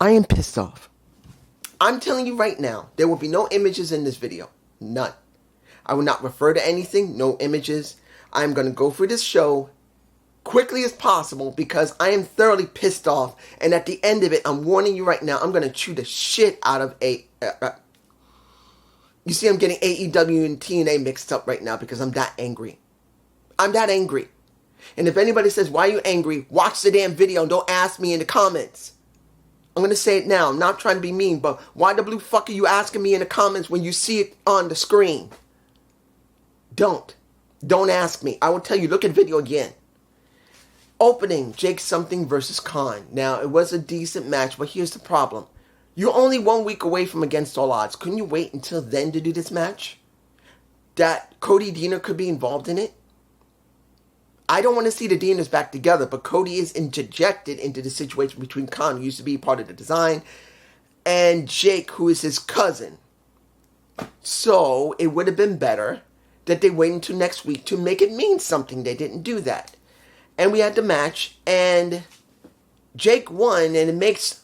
I am pissed off. I'm telling you right now, there will be no images in this video. None. I will not refer to anything, no images. I'm going to go through this show quickly as possible because I am thoroughly pissed off. And at the end of it, I'm warning you right now, I'm going to chew the shit out of you see, I'm getting AEW and TNA mixed up right now because I'm that angry. I'm that angry. And if anybody says, why are you angry? Watch the damn video and don't ask me in the comments. I'm going to say it now. I'm not trying to be mean, but why the blue fuck are you asking me in the comments when you see it on the screen? Don't. Don't ask me. I will tell you, look at the video again. Opening, Jake something versus Khan. Now, it was a decent match, but here's the problem. You're only 1 week away from Against All Odds. Couldn't you wait until then to do this match? That Cody Deaner could be involved in it? I don't want to see the Deaners back together, but Cody is interjected into the situation between Khan, who used to be part of the design, and Jake, who is his cousin. So, it would have been better that they wait until next week to make it mean something. They didn't do that. And we had the match, and Jake won, and it makes...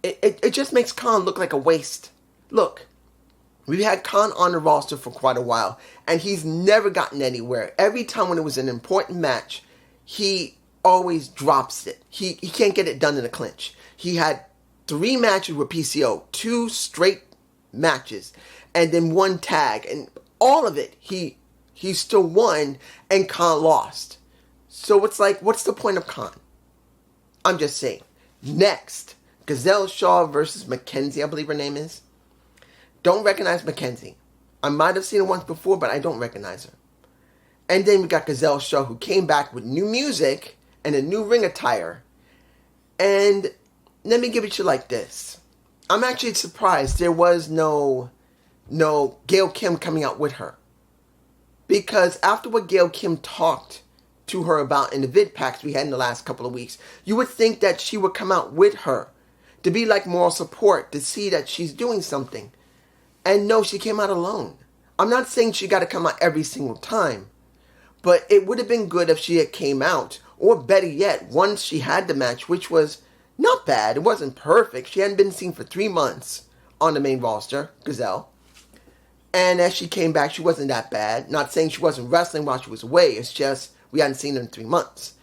It just makes Khan look like a waste. Look, we've had Khan on the roster for quite a while, and he's never gotten anywhere. Every time when it was an important match, he always drops it. He can't get it done in a clinch. He had 3 matches with PCO, 2 straight matches, and then 1 tag, and all of it, he still won, and Khan lost. So it's like, what's the point of Khan? I'm just saying. Next, Gazelle Shaw versus Mackenzie, I believe her name is. Don't recognize Mackenzie. I might have seen her once before, but I don't recognize her. And then we got Gazelle Shaw, who came back with new music and a new ring attire. And let me give it to you like this. I'm actually surprised there was no Gail Kim coming out with her. Because after what Gail Kim talked to her about in the vid packs we had in the last couple of weeks, you would think that she would come out with her to be like moral support, to see that she's doing something. And no, she came out alone. I'm not saying she got to come out every single time, but it would have been good if she had came out, or better yet, once she had the match, which was not bad. It wasn't perfect. She hadn't been seen for 3 months on the main roster, Gazelle. And as she came back, she wasn't that bad. Not saying she wasn't wrestling while she was away. It's just we hadn't seen her in 3 months.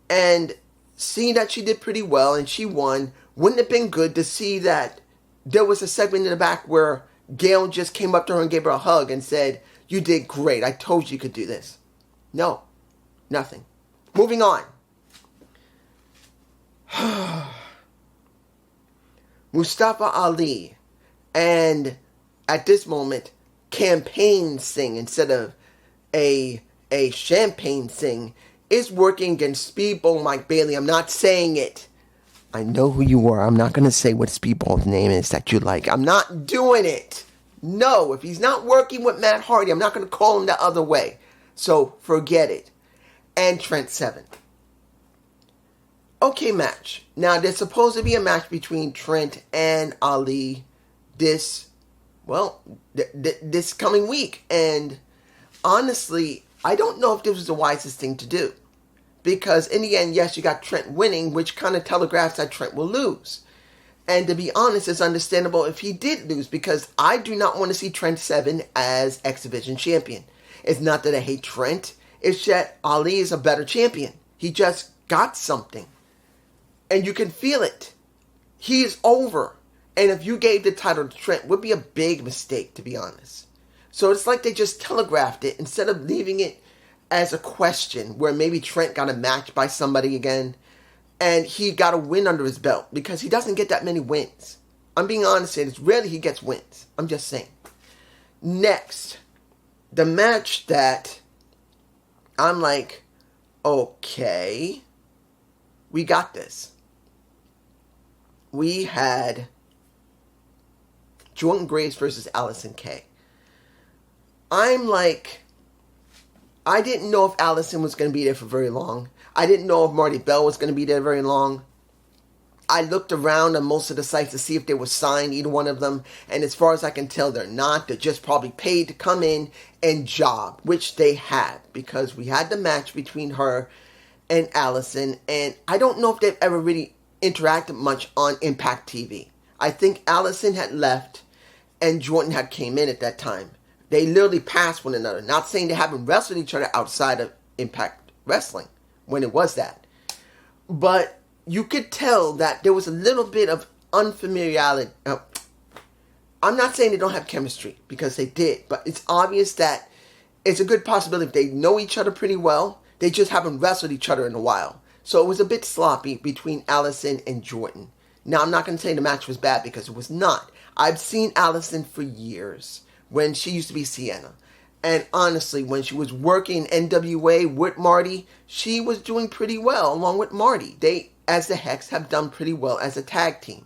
And seeing that she did pretty well and she won, wouldn't it have been good to see that there was a segment in the back where Gail just came up to her and gave her a hug and said, "You did great. I told you could do this." No. Nothing. Moving on. Mustafa Ali and, at this moment, Campaign Sing instead of a Champagne Sing is working against Speedball Mike Bailey. I'm not saying it. I know who you are. I'm not going to say what Speedball's name is that you like. I'm not doing it. No, if he's not working with Matt Hardy, I'm not going to call him the other way. So, forget it. And Trent Seven. Okay, match. Now, there's supposed to be a match between Trent and Ali this coming week. And honestly, I don't know if this was the wisest thing to do. Because in the end, yes, you got Trent winning, which kind of telegraphs that Trent will lose. And to be honest, it's understandable if he did lose, because I do not want to see Trent Seven as X Division champion. It's not that I hate Trent. It's that Ali is a better champion. He just got something. And you can feel it. He is over. And if you gave the title to Trent, it would be a big mistake, to be honest. So it's like they just telegraphed it instead of leaving it as a question where maybe Trent got a match by somebody again and he got a win under his belt, because he doesn't get that many wins. I'm being honest here. It's rarely he gets wins. I'm just saying. Next, the match that I'm like, okay, we got this. We had Jordan Graves versus Allison Kay. I'm like, I didn't know if Allison was going to be there for very long. I didn't know if Marty Bell was going to be there very long. I looked around on most of the sites to see if they were signed, either one of them. And as far as I can tell, they're not. They're just probably paid to come in and job, which they had. Because we had the match between her and Allison. And I don't know if they've ever really interacted much on Impact TV. I think Allison had left and Jordan had came in at that time. They literally passed one another. Not saying they haven't wrestled each other outside of Impact Wrestling when it was that. But you could tell that there was a little bit of unfamiliarity. I'm not saying they don't have chemistry, because they did. But it's obvious that it's a good possibility if they know each other pretty well. They just haven't wrestled each other in a while. So it was a bit sloppy between Allison and Jordan. Now, I'm not going to say the match was bad, because it was not. I've seen Allison for years when she used to be Sienna. And honestly, when she was working NWA with Marty, she was doing pretty well along with Marty. They, as the Hex, have done pretty well as a tag team.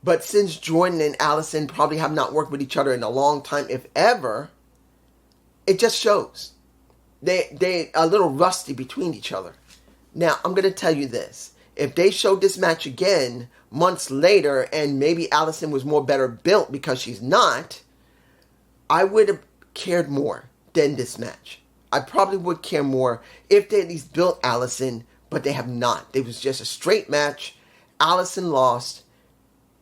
But since Jordan and Allison probably have not worked with each other in a long time, if ever, it just shows. They are a little rusty between each other. Now, I'm going to tell you this. If they showed this match again months later and maybe Allison was more better built because she's not, I would have cared more than this match. I probably would care more if they at least built Allison, but they have not. It was just a straight match. Allison lost.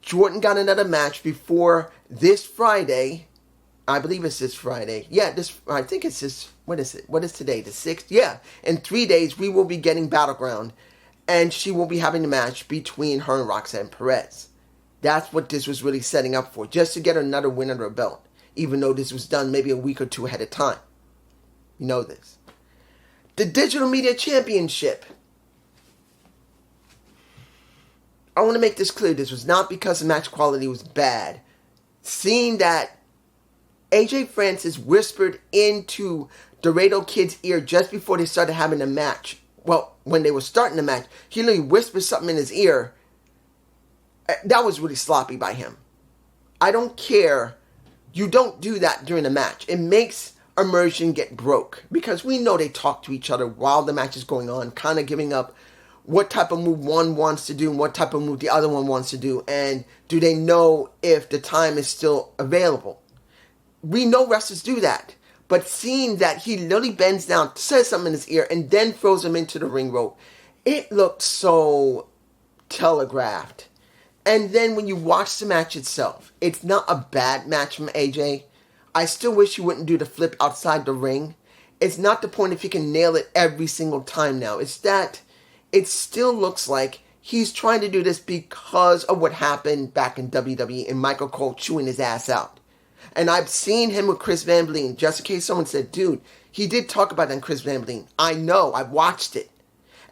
Jordan got another match before this Friday. I believe it's this Friday. Yeah, I think it's this. What is it? What is today? The 6th? Yeah. In 3 days, we will be getting Battleground. And she will be having a match between her and Roxanne Perez. That's what this was really setting up for. Just to get another win under her belt. Even though this was done maybe a week or two ahead of time. You know this. The Digital Media Championship. I want to make this clear. This was not because the match quality was bad. Seeing that AJ Francis whispered into Dorado Kid's ear just before they started having a match. Well, when they were starting the match, he literally whispered something in his ear. That was really sloppy by him. I don't care. You don't do that during a match. It makes immersion get broke. Because we know they talk to each other while the match is going on, kind of giving up what type of move one wants to do and what type of move the other one wants to do. And do they know if the time is still available? We know wrestlers do that. But seeing that he literally bends down, says something in his ear, and then throws him into the ring rope, it looked so telegraphed. And then when you watch the match itself, it's not a bad match from AJ. I still wish he wouldn't do the flip outside the ring. It's not the point if he can nail it every single time now. It's that it still looks like he's trying to do this because of what happened back in WWE and Michael Cole chewing his ass out. And I've seen him with Chris Van Vliet, just in case someone said, dude, he did talk about that in Chris Van Vliet. I know, I've watched it.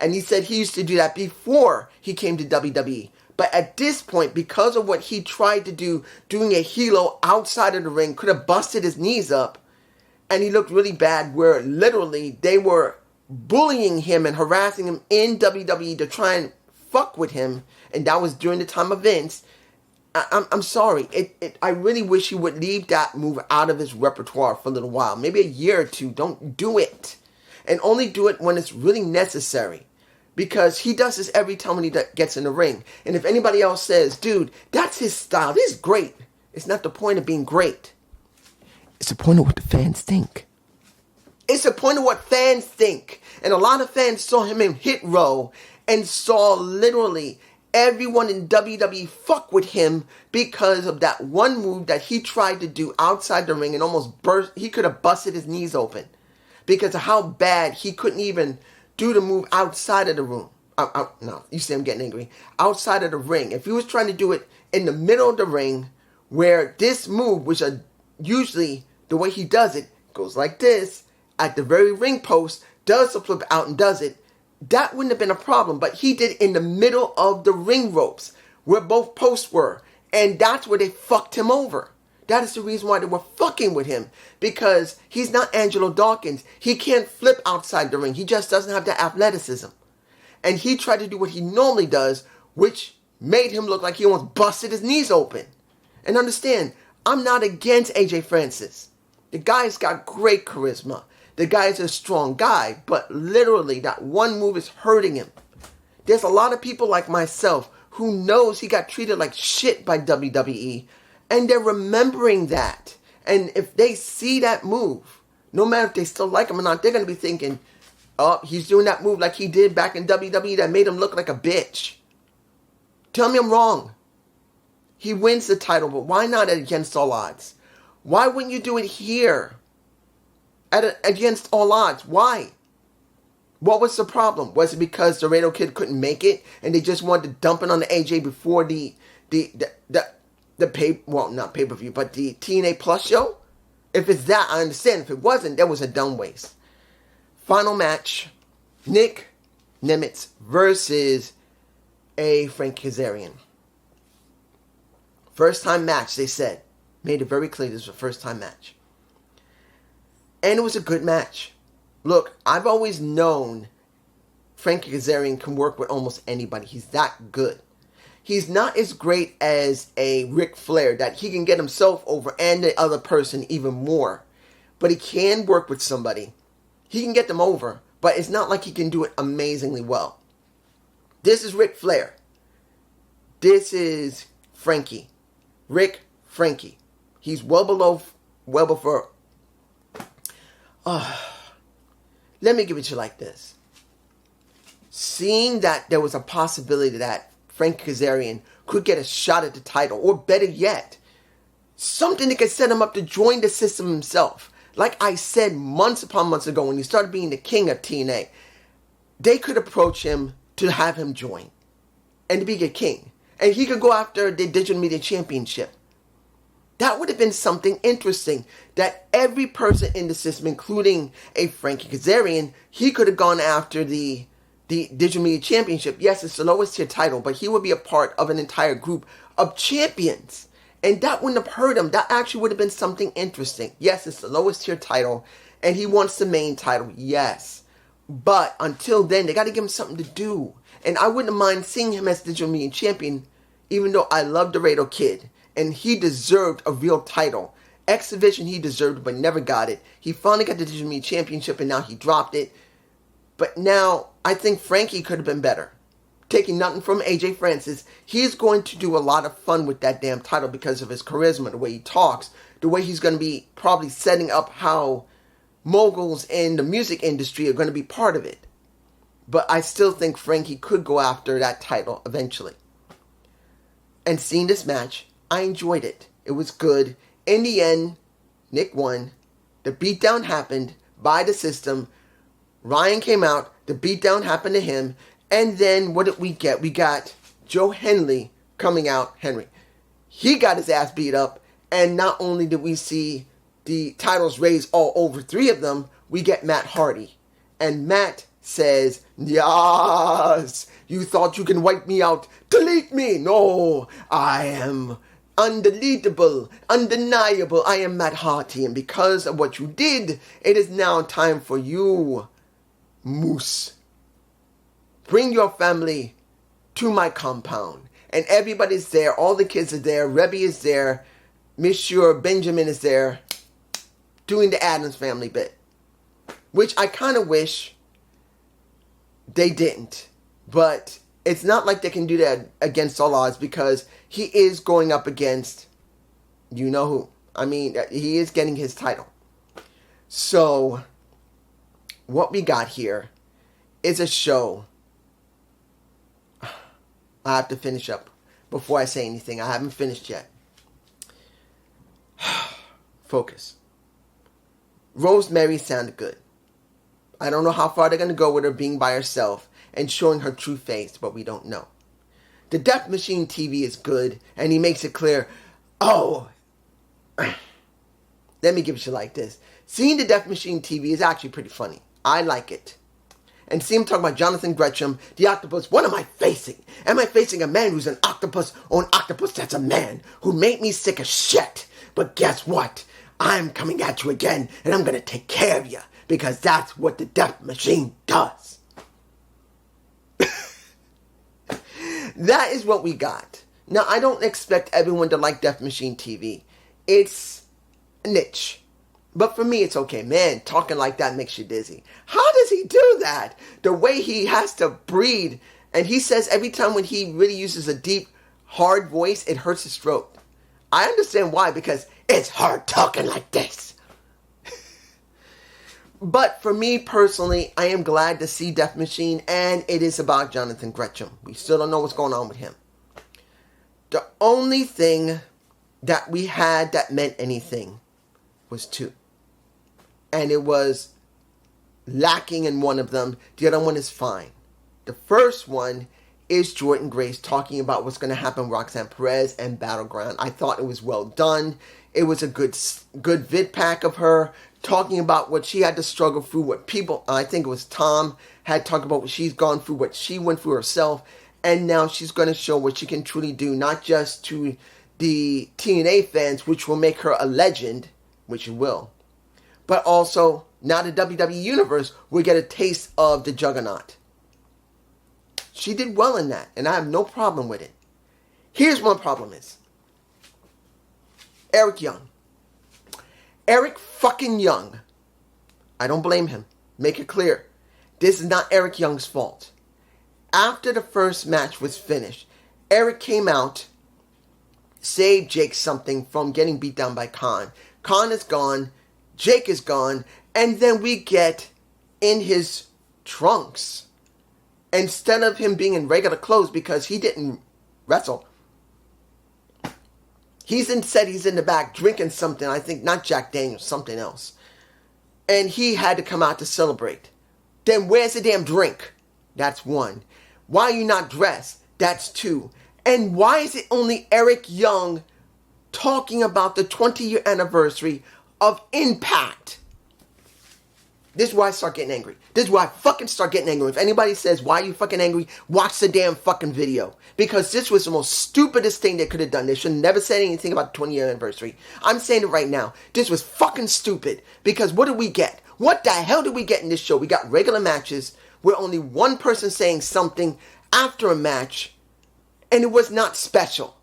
And he said he used to do that before he came to WWE. But at this point, because of what he tried to do, doing a helo outside of the ring, could have busted his knees up. And he looked really bad, where literally they were bullying him and harassing him in WWE to try and fuck with him. And that was during the time of Vince. I'm sorry. I really wish he would leave that move out of his repertoire for a little while. Maybe a year or two. Don't do it. And only do it when it's really necessary. Because he does this every time when he gets in the ring. And if anybody else says, dude, that's his style. This is great. It's not the point of being great. It's the point of what the fans think. It's the point of what fans think. And a lot of fans saw him in Hit Row and saw literally everyone in WWE fuck with him because of that one move that he tried to do outside the ring and almost burst. He could have busted his knees open because of how bad he couldn't even do the move outside of the room. No, you see I'm getting angry. Outside of the ring. If he was trying to do it in the middle of the ring, where this move, which usually the way he does it, goes like this, at the very ring post, does the flip out and does it, that wouldn't have been a problem. But he did it in the middle of the ring ropes, where both posts were. And that's where they fucked him over. That is the reason why they were fucking with him. Because he's not Angelo Dawkins. He can't flip outside the ring. He just doesn't have the athleticism. And he tried to do what he normally does, which made him look like he almost busted his knees open. And understand, I'm not against AJ Francis. The guy's got great charisma. The guy is a strong guy. But literally, that one move is hurting him. There's a lot of people like myself who knows he got treated like shit by WWE. And they're remembering that. And if they see that move, no matter if they still like him or not, they're going to be thinking, oh, he's doing that move like he did back in WWE that made him look like a bitch. Tell me I'm wrong. He wins the title, but why not at Against All Odds? Why wouldn't you do it here? Against All Odds. Why? What was the problem? Was it because the Laredo Kid couldn't make it and they just wanted to dump it on the AJ before the not pay-per-view, but the TNA Plus show? If it's that, I understand. If it wasn't, that was a dumb waste. Final match, Nick Nimitz versus Frank Kazarian. First time match, they said. Made it very clear this was a first time match. And it was a good match. Look, I've always known Frankie Kazarian can work with almost anybody. He's that good. He's not as great as a Ric Flair, that he can get himself over and the other person even more. But he can work with somebody. He can get them over, but it's not like he can do it amazingly well. This is Ric Flair. This is Frankie. Frankie. He's well before. Let me give it to you like this. Seeing that there was a possibility that Frank Kazarian could get a shot at the title, or better yet, something that could set him up to join the system himself. Like I said months upon months ago when he started being the king of TNA, they could approach him to have him join and to be a king. And he could go after the Digital Media Championship. That would have been something interesting, that every person in the system, including a Frankie Kazarian, he could have gone after the Digital Media Championship. Yes, it's the lowest tier title, but he would be a part of an entire group of champions. And that wouldn't have hurt him. That actually would have been something interesting. Yes, it's the lowest tier title, and he wants the main title, yes. But until then, they got to give him something to do. And I wouldn't mind seeing him as Digital Media Champion, even though I love the Laredo Kid. And he deserved a real title. X-Division he deserved, but never got it. He finally got the Digital Media Championship, and now he dropped it. But now, I think Frankie could have been better. Taking nothing from AJ Francis, he's going to do a lot of fun with that damn title because of his charisma, the way he talks, the way he's going to be probably setting up how moguls in the music industry are going to be part of it. But I still think Frankie could go after that title eventually. And seeing this match, I enjoyed it. It was good. In the end, Nick won. The beatdown happened by the system. Ryan came out. The beatdown happened to him. And then what did we get? We got Joe Henley coming out. He got his ass beat up. And not only did we see the titles raised all over three of them, we get Matt Hardy. And Matt says, "Yes, you thought you can wipe me out. Delete me. No, I am undeletable, undeniable. I am Matt Hardy, and because of what you did, it is now time for you, Moose. Bring your family to my compound." And everybody's there. All the kids are there. Rebby is there. Monsieur Benjamin is there, doing the Addams Family bit, which I kind of wish they didn't. But it's not like they can do that against all odds, because he is going up against you know who. I mean, he is getting his title. So, what we got here is a show. I have to finish up before I say anything. I haven't finished yet. Focus. Rosemary sounded good. I don't know how far they're going to go with her being by herself and showing her true face, but we don't know. The Death Machine TV is good, and he makes it clear, let me give it to you like this. Seeing the Death Machine TV is actually pretty funny. I like it. And see him talking about Jonathan Gresham, the octopus. What am I facing? Am I facing a man who's an octopus, or an octopus that's a man who made me sick of shit? But guess what? I'm coming at you again, and I'm going to take care of you, because that's what the Death Machine does. That is what we got. Now, I don't expect everyone to like Death Machine TV. It's a niche. But for me, it's okay. Man, talking like that makes you dizzy. How does he do that? The way he has to breathe. And he says every time when he really uses a deep, hard voice, it hurts his throat. I understand why, because it's hard talking like this. But for me personally, I am glad to see Death Machine, and it is about Jonathan Gresham. We still don't know what's going on with him. The only thing that we had that meant anything was two. And it was lacking in one of them. The other one is fine. The first one is Jordynne Grace talking about what's going to happen with Roxanne Perez and Battleground. I thought it was well done. It was a good vid pack of her talking about what she had to struggle through, what people, I think it was Tom, had talked about what she's gone through, what she went through herself, and now she's going to show what she can truly do, not just to the TNA fans, which will make her a legend, which it will, but also now the WWE Universe will get a taste of the Juggernaut. She did well in that, and I have no problem with it. Here's what my problem is. Eric Young. Eric fucking Young. I don't blame him. Make it clear. This is not Eric Young's fault. After the first match was finished, Eric came out, saved Jake something from getting beat down by Khan. Khan is gone. Jake is gone. And then we get in his trunks. Instead of him being in regular clothes because he didn't wrestle. He's in the back drinking something. I think not Jack Daniels, something else. And he had to come out to celebrate. Then where's the damn drink? That's one. Why are you not dressed? That's two. And why is it only Eric Young talking about the 20-year anniversary of Impact? This is why I start getting angry. This is why I fucking start getting angry. If anybody says, why are you fucking angry? Watch the damn fucking video. Because this was the most stupidest thing they could have done. They should have never said anything about the 20-year anniversary. I'm saying it right now. This was fucking stupid. Because what did we get? What the hell did we get in this show? We got regular matches where only one person saying something after a match. And it was not special.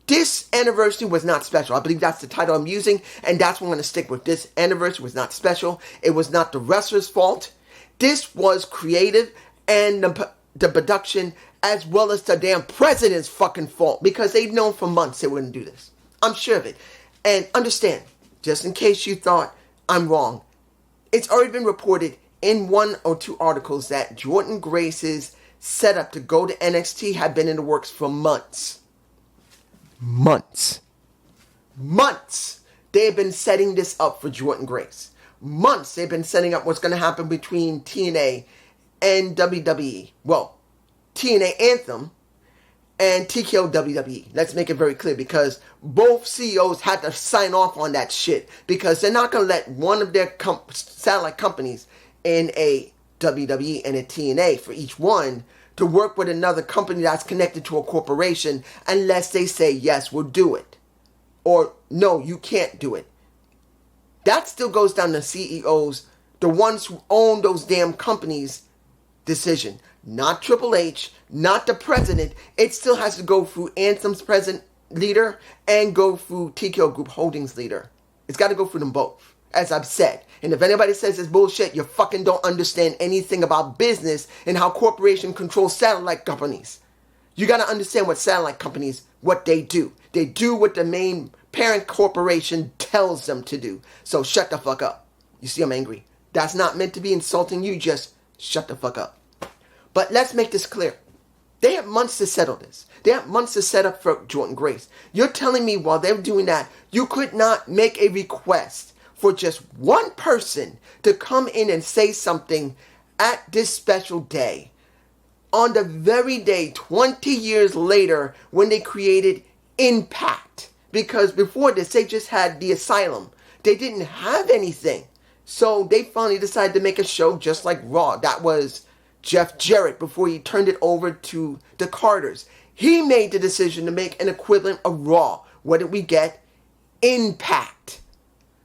This anniversary was not special. I believe that's the title I'm using, and that's what I'm going to stick with. This anniversary was not special. It was not the wrestler's fault. This was creative and the production as well as the damn president's fucking fault because they've known for months they wouldn't do this. I'm sure of it. And understand, just in case you thought I'm wrong, it's already been reported in one or two articles that Jordynne Grace's setup to go to NXT had been in the works for months. Months. They have been setting this up for Jordynne Grace. Months they've been setting up what's going to happen between TNA and WWE. Well, TNA Anthem and TKO WWE. Let's make it very clear because both CEOs had to sign off on that shit because they're not going to let one of their satellite companies in a WWE and a TNA for each one to work with another company that's connected to a corporation unless they say, yes, we'll do it. Or, no, you can't do it. That still goes down to CEOs, the ones who own those damn companies' decision. Not Triple H, not the president. It still has to go through Anthem's president leader and go through TKO Group Holdings leader. It's got to go through them both, as I've said. And if anybody says it's bullshit, you fucking don't understand anything about business and how corporation controls satellite companies. You got to understand what satellite companies, what they do. They do what the main parent corporation tells them to do. So shut the fuck up. You see I'm angry. That's not meant to be insulting you, just shut the fuck up. But let's make this clear. They have months to settle this. They have months to set up for Jordynne Grace. You're telling me while they're doing that, you could not make a request for just one person to come in and say something at this special day. On the very day, 20 years later, when they created Impact. Because before this, they just had the Asylum. They didn't have anything. So they finally decided to make a show just like Raw. That was Jeff Jarrett before he turned it over to the Carters. He made the decision to make an equivalent of Raw. What did we get? Impact.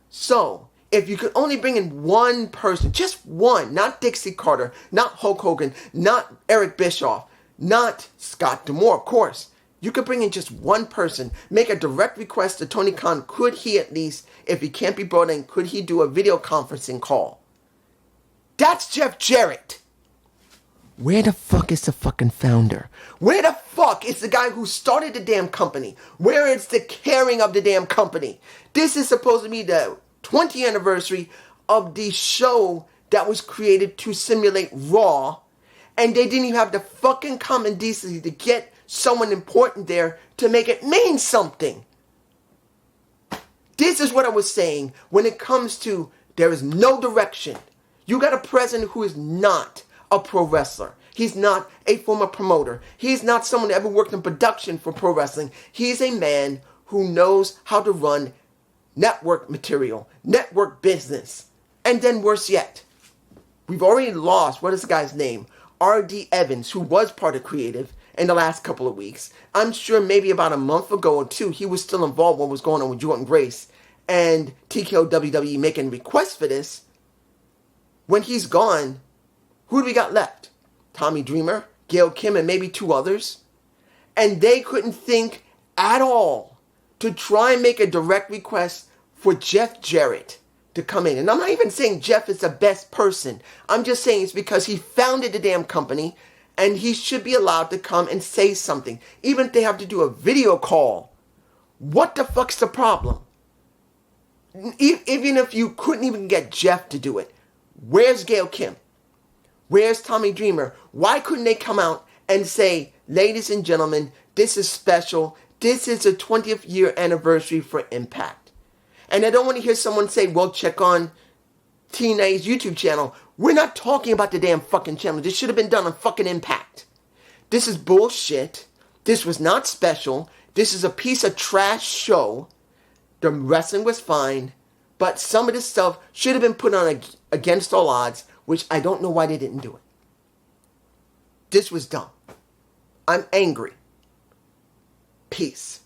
So, if you could only bring in one person, just one, not Dixie Carter, not Hulk Hogan, not Eric Bischoff, not Scott D'Amore, of course. You could bring in just one person, make a direct request to Tony Khan. Could he at least, if he can't be brought in, could he do a video conferencing call? That's Jeff Jarrett. Where the fuck is the fucking founder? Where the fuck is the guy who started the damn company? Where is the caring of the damn company? This is supposed to be the 20th anniversary of the show that was created to simulate Raw. And they didn't even have the fucking common decency to get someone important there to make it mean something. This is what I was saying when it comes to there is no direction. You got a president who is not a pro wrestler. He's not a former promoter. He's not someone that ever worked in production for pro wrestling. He's a man who knows how to run network material, network business. And then worse yet, we've already lost, what is the guy's name? R.D. Evans, who was part of creative in the last couple of weeks. I'm sure maybe about a month ago or two, he was still involved with what was going on with Jordan Grace and TKO WWE making requests for this. When he's gone, who do we got left? Tommy Dreamer, Gail Kim, and maybe two others. And they couldn't think at all to try and make a direct request for Jeff Jarrett to come in. And I'm not even saying Jeff is the best person. I'm just saying it's because he founded the damn company and he should be allowed to come and say something. Even if they have to do a video call. What the fuck's the problem? Even if you couldn't even get Jeff to do it. Where's Gail Kim? Where's Tommy Dreamer? Why couldn't they come out and say, ladies and gentlemen, this is special. This is the 20th year anniversary for Impact. And I don't want to hear someone say, well, check on TNA's YouTube channel. We're not talking about the damn fucking channel. This should have been done on fucking Impact. This is bullshit. This was not special. This is a piece of trash show. The wrestling was fine. But some of this stuff should have been put on Against All Odds, which I don't know why they didn't do it. This was dumb. I'm angry. Peace.